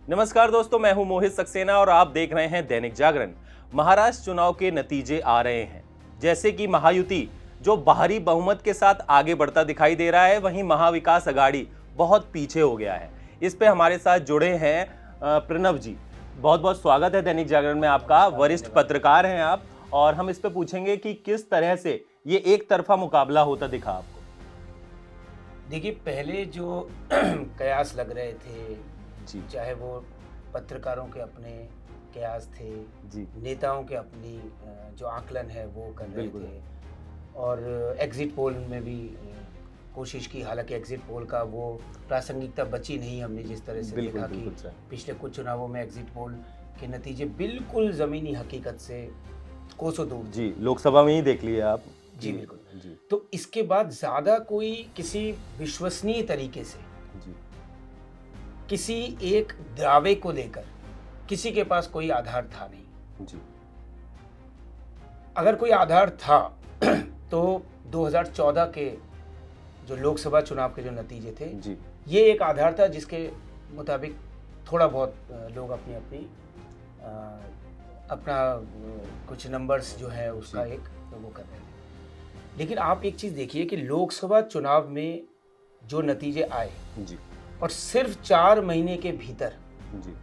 नमस्कार दोस्तों, मैं हूं मोहित सक्सेना और आप देख रहे हैं दैनिक जागरण। महाराष्ट्र चुनाव के नतीजे आ रहे हैं। जैसे कि महायुति जो बाहरी बहुमत के साथ आगे बढ़ता दिखाई दे रहा है, वहीं महाविकास अघाड़ी बहुत पीछे हो गया है। इस पे हमारे साथ जुड़े हैं प्रणव जी। बहुत बहुत स्वागत है दैनिक जागरण में आपका। वरिष्ठ पत्रकार हैं आप और हम इस पे पूछेंगे कि किस तरह से ये एक तरफा मुकाबला होता दिखा आपको। देखिए, पहले जो कयास लग रहे थे जी चाहे वो पत्रकारों के अपने कयास थे, जी नेताओं के अपनी जो आकलन है वो कर रहे बिल्कुल। थे और एग्जिट पोल में भी कोशिश की। हालांकि एग्जिट पोल का वो प्रासंगिकता बची नहीं। हमने जिस तरह से बिल्कुल देखा कि बिल्कुल सर। पिछले कुछ चुनावों में एग्जिट पोल के नतीजे बिल्कुल ज़मीनी हकीकत से कोसों दूर थे। जी, लोकसभा में ही देख लिए आप। जी बिल्कुल। जी तो इसके बाद ज़्यादा कोई किसी विश्वसनीय तरीके से जी किसी एक दावे को लेकर किसी के पास कोई आधार था नहीं। जी अगर कोई आधार था तो 2014 के जो लोकसभा चुनाव के जो नतीजे थे, जी ये एक आधार था जिसके मुताबिक थोड़ा बहुत लोग अपना कुछ नंबर्स जो है उसका एक वो कर रहे थे। लेकिन आप एक चीज़ देखिए कि लोकसभा चुनाव में जो नतीजे आए जी और सिर्फ 4 महीने के भीतर जी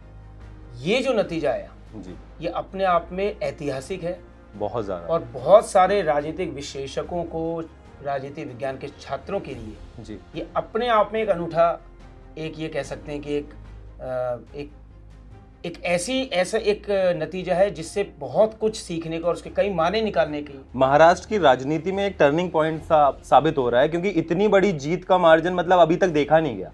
ये जो नतीजा आया, जी ये अपने आप में ऐतिहासिक है बहुत ज्यादा। और बहुत सारे राजनीतिक विश्लेषकों को, राजनीतिक विज्ञान के छात्रों के लिए जी ये अपने आप में एक अनूठा, एक ये कह सकते हैं कि एक ऐसा एक नतीजा है जिससे बहुत कुछ सीखने को और उसके कई मायने निकालने की। महाराष्ट्र की राजनीति में एक टर्निंग पॉइंट साबित हो रहा है, क्योंकि इतनी बड़ी जीत का मार्जिन मतलब अभी तक देखा नहीं गया।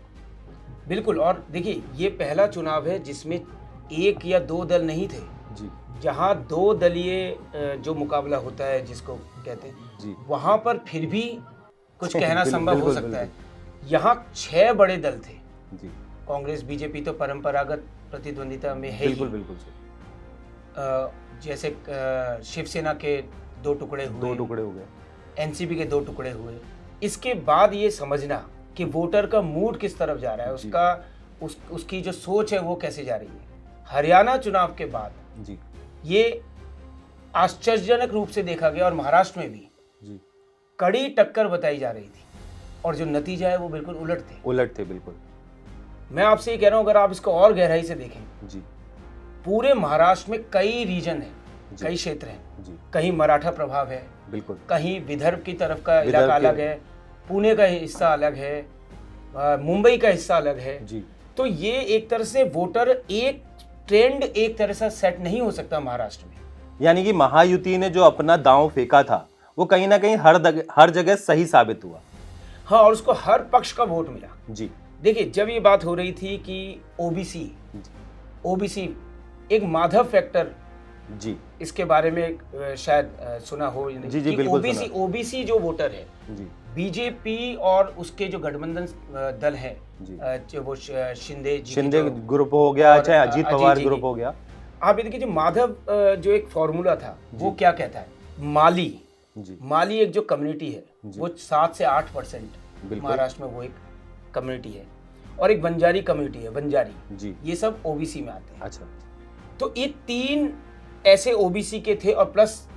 बिल्कुल। और देखिए, ये पहला चुनाव है जिसमें एक या दो दल नहीं थे। जी जहाँ 2 दलीय जो मुकाबला होता है जिसको कहते हैं, जी वहाँ पर फिर भी कुछ कहना संभव हो बिल्कुल, सकता है। बिल्कुल। यहाँ 6 बड़े दल थे। जी कांग्रेस, बीजेपी तो परंपरागत प्रतिद्वंदिता में है बिल्कुल ही। बिल्कुल सर। जैसे शिवसेना के 2 टुकड़े हुए, 2 टुकड़े हो गए। एनसीपी के 2 टुकड़े हुए। इसके बाद ये समझना कि वोटर का मूड किस तरफ जा रहा है, उसकी जो सोच है वो कैसे जा रही है। हरियाणा चुनाव के बाद जी ये आश्चर्यजनक रूप से देखा गया और महाराष्ट्र में भी जी कड़ी टक्कर बताई जा रही थी और जो नतीजा है वो बिल्कुल उलट थे। बिल्कुल। मैं आपसे ये कह रहा हूँ, अगर आप इसको और गहराई से देखें, जी पूरे महाराष्ट्र में कई रीजन हैं, जी। कई क्षेत्र हैं। जी कहीं मराठा प्रभाव है, बिल्कुल। कहीं विदर्भ की तरफ का विदर्भ इलाका के- अलग है, पुणे का हिस्सा अलग है, मुंबई का हिस्सा अलग है। जी तो ये एक तरह से वोटर एक ट्रेंड एक तरह से सेट नहीं हो सकता महाराष्ट्र में। यानी कि महायुति ने जो अपना दांव फेंका था वो कहीं ना कहीं हर जगह सही साबित हुआ। हाँ, और उसको हर पक्ष का वोट मिला। जी देखिए, जब ये बात हो रही थी कि ओबीसी एक माधव फैक्टर, जी इसके बारे में शायद सुना हो या नहीं, जी, जी, कि बिल्कुल ओबीसी जो वोटर है, जी बीजेपी और उसके जो गठबंधन दल है, जी जो वो शिंदे जी की शिंदे जो- ग्रुप हो गया, और, चाहे अजीत अजीत पवार जी ग्रुप की। हो गया। आप ये देखिए, जो माधव जो एक फॉर्मूला था वो जी। क्या कहता है, जी माली एक जो कम्युनिटी है जी। वो 7 से 8% बिल्कुल। महाराष्ट्र में वो एक कम्युनिटी है, और एक बंजारी कम्युनिटी है, बंजारी। जी ये सब ओबीसी में आते हैं। अच्छा। तो ये 3 ऐसे ओबीसी के थे, और प्लस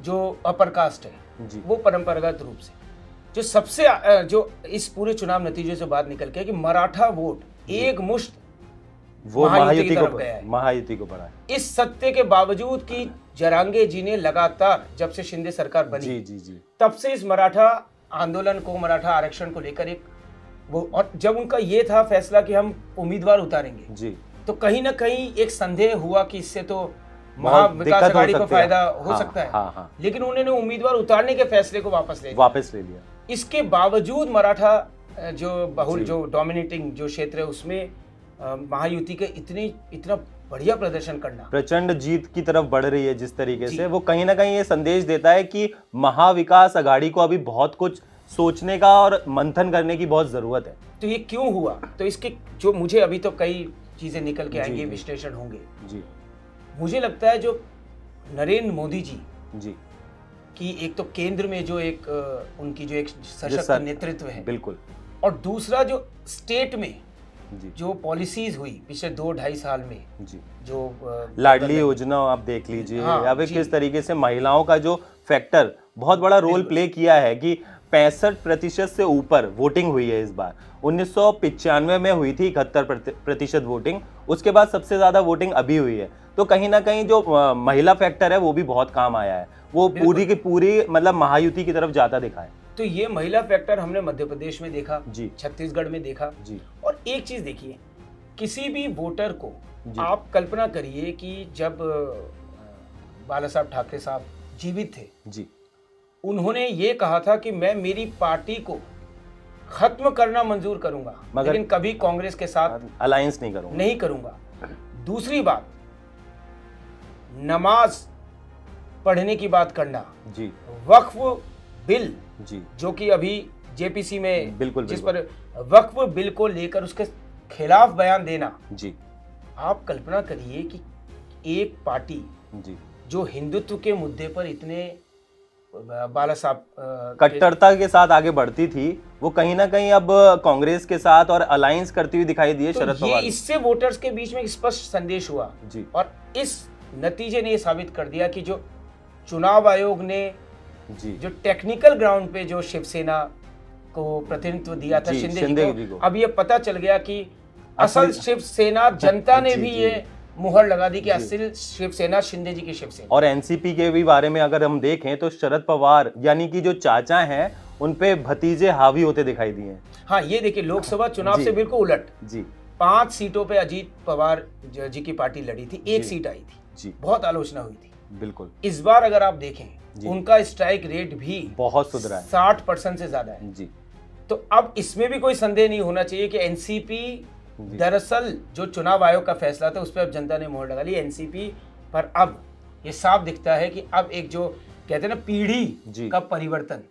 जो अपर कास्ट है जी वो परंपरागत रूप से जो सबसे जो इस पूरे चुनाव नतीजे से बात निकल के कि मराठा वोट एक मुश्त वो महायुति की तरफ गया है। महायुति को बढ़ा है। इस सत्य के बावजूद कि जरांगे जी ने लगातार, जब से शिंदे सरकार बनी, जी जी जी तब से इस मराठा आंदोलन को, मराठा आरक्षण को लेकर एक वो, और जब उनका ये था फैसला कि हम उम्मीदवार उतारेंगे, जी तो कहीं ना कहीं एक संदेह हुआ कि इससे तो बहुत महाविकास दिक्कत हो अघाड़ी को सकती है। फायदा हो हाँ, सकता है। हाँ, हाँ। लेकिन उन्होंने उम्मीदवार उतारने के फैसले को वापस ले लिया। इसके बावजूद मराठा जो बहुल, जी। जो डोमिनेटिंग जो क्षेत्र है, उसमें महायुति के इतना बढ़िया प्रदर्शन करना, प्रचंड जीत की तरफ बढ़ रही है जिस तरीके जी। से, वो कहीं ना कहीं ये संदेश देता है कि महाविकास अघाड़ी को अभी बहुत कुछ सोचने का और मंथन करने की बहुत जरूरत है। तो ये क्यों हुआ? तो इसके जो मुझे अभी तो कई चीजें निकल के जी, आएंगी, जी। विश्लेषण होंगे। जी मुझे लगता है जो नरेंद्र मोदी जी जी की एक तो केंद्र में जो एक उनकी जो एक सशक्त नेतृत्व है, बिल्कुल। और दूसरा जो स्टेट में जी जो पॉलिसीज हुई पिछले 2-2.5 साल में, जी जो लाडली योजना आप देख लीजिए, हाँ, या फिर जी। किस तरीके से महिलाओं का जो फैक्टर बहुत बड़ा रोल प्ले किया है कि 65% से ऊपर वोटिंग हुई है इस बार। 1995 में हुई थी 71% वोटिंग, उसके बाद सबसे ज्यादा वोटिंग अभी हुई है। तो कहीं ना कहीं जो महिला फैक्टर है वो भी बहुत काम आया है, वो पूरी की पूरी मतलब महायुति की तरफ जाता दिखा है। तो ये महिला फैक्टर हमने मध्य प्रदेश में देखा, जी छत्तीसगढ़ में देखा। जी और एक चीज देखिए, किसी भी वोटर को जी आप कल्पना करिए कि जब बाला साहब ठाकरे साहब जीवित थे, जी उन्होंने ये कहा था कि मैं मेरी पार्टी को खत्म करना मंजूर करूंगा, मगर लेकिन कभी कांग्रेस के साथ अलायंस नहीं करूंगा। नहीं करूंगा। दूसरी बात, नमाज पढ़ने की बात करना, जी वक्फ बिल जी जो कि अभी जेपीसी में बिल्कुल, जिस बिल्कुल। पर वक्फ बिल को लेकर उसके खिलाफ बयान देना, जी आप कल्पना करिए कि एक पार्टी जी जो हिंदुत्व के मुद्दे पर इतने बाला साहब कट्टरता के साथ आगे बढ़ती थी, वो कहीं ना कहीं अब कांग्रेस के साथ और अलायंस करती हुई दिखाई दी है तो शरद ये पवार। इससे वोटर्स के बीच में एक स्पष्ट संदेश हुआ। जी और इस नतीजे ने ये साबित कर दिया कि जो चुनाव आयोग ने जी जो टेक्निकल ग्राउंड पे जो शिवसेना को प्रतिनिधित्व दिया था जी, शिंदे शिंदे जी जी को, को। अब ये पता चल गया कि असल शिवसेना जनता ने जी, भी जी। ये मुहर लगा दी कि जी। असल शिवसेना शिंदे जी की शिवसेना। और एनसीपी के भी बारे में अगर हम देखें तो शरद पवार यानी कि जो चाचा हैं उन पे भतीजे हावी होते दिखाई दिए हैं। हाँ, ये देखिए, लोकसभा चुनाव जी। से बिल्कुल उलट जी 5 सीटों पे अजीत पवार जी की पार्टी लड़ी थी, एक जी। सीट आई थी, जी बहुत आलोचना हुई थी। बिल्कुल इस बार अगर आप देखें, जी। उनका स्ट्राइक रेट भी बहुत सुधरा है। 60% से ज्यादा है। जी तो अब इसमें भी कोई संदेह नहीं होना चाहिए कि एनसीपी, जी। दरअसल जो चुनाव आयोग का फैसला था उस पर अब जनता ने मोहर लगा ली एनसीपी पर। अब ये साफ दिखता है कि अब एक जो कहते हैं ना जी। पीढ़ी का परिवर्तन,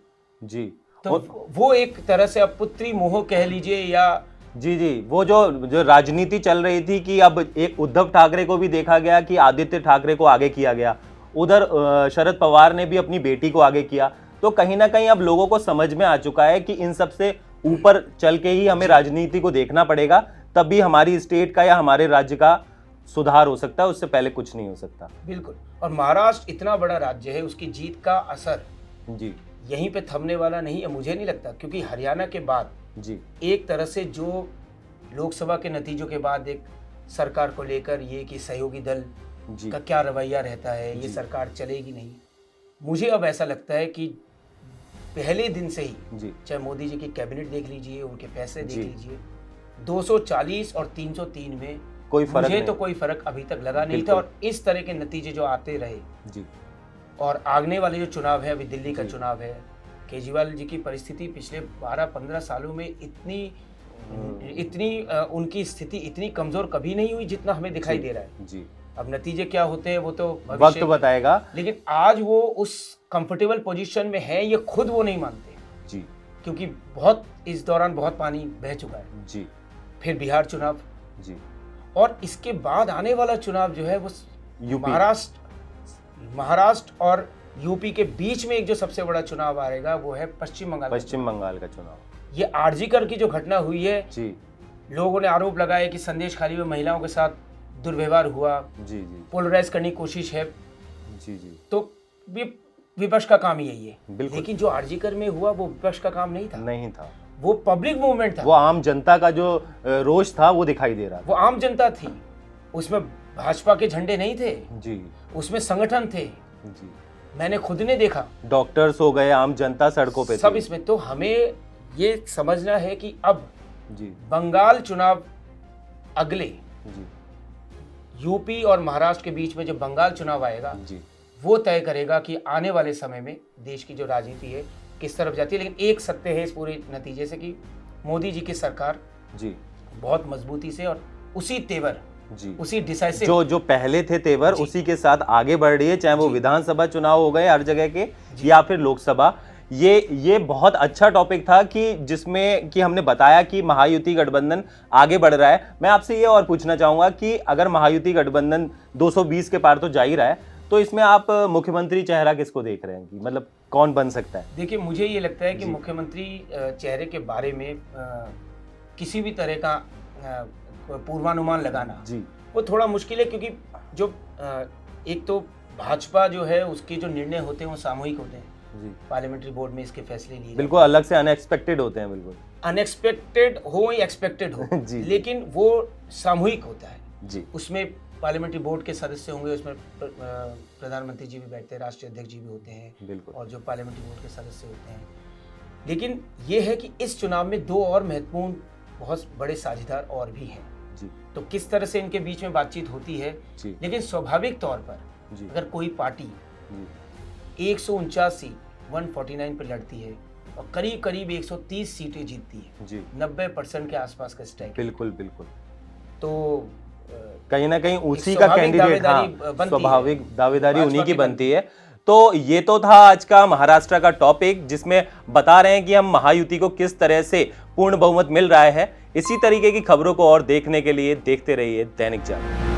जी तो वो एक तरह से अब पुत्री मोह कह लीजिए या जी जी वो जो राजनीति चल रही थी कि अब एक उद्धव ठाकरे को भी देखा गया कि आदित्य ठाकरे को आगे किया गया, उधर शरद पवार ने भी अपनी बेटी को आगे किया। तो कहीं ना कहीं अब लोगों को समझ में आ चुका है कि इन सब से ऊपर चल के ही हमें राजनीति को देखना पड़ेगा, तब भी हमारी स्टेट का या हमारे राज्य का सुधार हो सकता है, उससे पहले कुछ नहीं हो सकता। बिल्कुल। और महाराष्ट्र इतना बड़ा राज्य है, उसकी जीत का असर जी यहीं पे थमने वाला नहीं है, मुझे नहीं लगता, क्योंकि हरियाणा के बाद जी एक तरह से जो लोकसभा के नतीजों के बाद एक सरकार को लेकर ये कि सहयोगी दल जी का क्या रवैया रहता है, ये जी। सरकार चलेगी नहीं, मुझे अब ऐसा लगता है कि पहले दिन से ही, जी चाहे मोदी जी की कैबिनेट देख लीजिए, उनके फैसले देख जी। लीजिए, 240 और 303 में कोई फर्क मुझे नहीं। तो कोई फर्क अभी तक लगा नहीं था। बिल्कुल। और इस तरह के नतीजे जो आते रहे, जी और आगने वाले जो चुनाव है, अभी दिल्ली का जी। चुनाव है, केजरीवाल जी की परिस्थिति पिछले 12-15 सालों में इतनी उनकी स्थिति इतनी कमजोर कभी नहीं हुई जितना हमें दिखाई जी। दे रहा है। जी अब नतीजे क्या होते हैं वो तो वक्त भविष्य, बताएगा। लेकिन आज वो उस कंफर्टेबल पोजीशन में है, ये खुद वो नहीं मानते, जी क्योंकि बहुत इस दौरान बहुत पानी बह चुका है। जी फिर बिहार चुनाव, जी और इसके बाद आने वाला चुनाव जो है वो यूपी। महाराष्ट्र और यूपी के बीच में एक जो सबसे बड़ा चुनाव आएगा वो है पश्चिम बंगाल का पश्चिम बंगाल का चुनाव। चुनाव। ये आरजीकर की जो घटना हुई है, जी लोगों ने आरोप लगाया कि संदेश खाली में महिलाओं के साथ दुर्व्यवहार हुआ, जी जी पोलराइज करने की कोशिश है, जी जी तो विपक्ष का काम ही यही है। बिल्कुल। लेकिन जो आरजीकर में हुआ वो विपक्ष का काम नहीं था, नहीं था, वो पब्लिक मूवमेंट था, वो आम जनता का जो रोष था वो दिखाई दे रहा वो आम जनता थी। उसमें भाजपा के झंडे नहीं थे, था। जी उसमें संगठन थे, जी मैंने खुद ने देखा, डॉक्टर्स हो गए, आम जनता सड़कों पे सब थी। इसमें। तो हमें ये समझना है कि अब जी बंगाल चुनाव अगले, जी यूपी और महाराष्ट्र के बीच में जो बंगाल चुनाव आएगा जी वो तय करेगा कि आने वाले समय में देश की जो राजनीति है किस तरफ जाती है। लेकिन एक सत्य है इस पूरे नतीजे से कि मोदी जी की सरकार जी बहुत मजबूती से और उसी तेवर, जी उसी डिसाइसिव जो पहले थे तेवर जी। उसी के साथ आगे बढ़ रही है, चाहे वो जी। विधानसभा चुनाव हो गए हर जगह के जी। या फिर लोकसभा। ये बहुत अच्छा टॉपिक था कि जिसमें कि हमने बताया कि महायुति गठबंधन आगे बढ़ रहा है। मैं आपसे ये और पूछना चाहूंगा कि अगर महायुति गठबंधन 220 के पार तो जा ही रहा है, तो इसमें आप मुख्यमंत्री चेहरा किसको देख रहे हैं कि मतलब कौन बन सकता है? देखिए, मुझे ये लगता है कि जी। मुख्यमंत्री चेहरे के बारे में किसी भी तरह का पूर्वानुमान लगाना जी वो थोड़ा मुश्किल है, क्योंकि जो एक तो भाजपा जो है उसके जो निर्णय होते हैं वो सामूहिक होते हैं, जी पार्लियामेंट्री बोर्ड में इसके फैसले लिए बिल्कुल अलग से अनएक्सपेक्टेड होते हैं बिल्कुल। अनएक्सपेक्टेड हो या एक्सपेक्टेड हो जी। लेकिन वो सामूहिक होता है। जी उसमें पार्लियामेंट्री बोर्ड के सदस्य होंगे, उसमें प्रधानमंत्री जी भी बैठते हैं, राष्ट्रीय अध्यक्ष जी भी होते हैं बिल्कुल। और जो पार्लियामेंट्री बोर्ड के सदस्य होते हैं। लेकिन ये है कि इस चुनाव में दो और महत्वपूर्ण बहुत बड़े साझेदार और भी हैं। जी तो किस तरह से इनके बीच में बातचीत होती है, जी लेकिन स्वाभाविक तौर पर जी अगर कोई पार्टी जी 149 सीट 149 पर लड़ती है और करीब करीब 130 सीटें जीतती है, जी 90% के आसपास का स्ट्राइक, बिल्कुल बिल्कुल। तो कहीं ना कहीं उसी का स्वाभाविक कैंडिडेट, दावेदारी हाँ बनती है। स्वाभाविक दावेदारी भाजपा उन्हीं की की बनती है। तो ये तो था आज का महाराष्ट्र का टॉपिक, जिसमें बता रहे हैं कि हम महायुति को किस तरह से पूर्ण बहुमत मिल रहा है। इसी तरीके की खबरों को और देखने के लिए देखते रहिए दैनिक जागरण।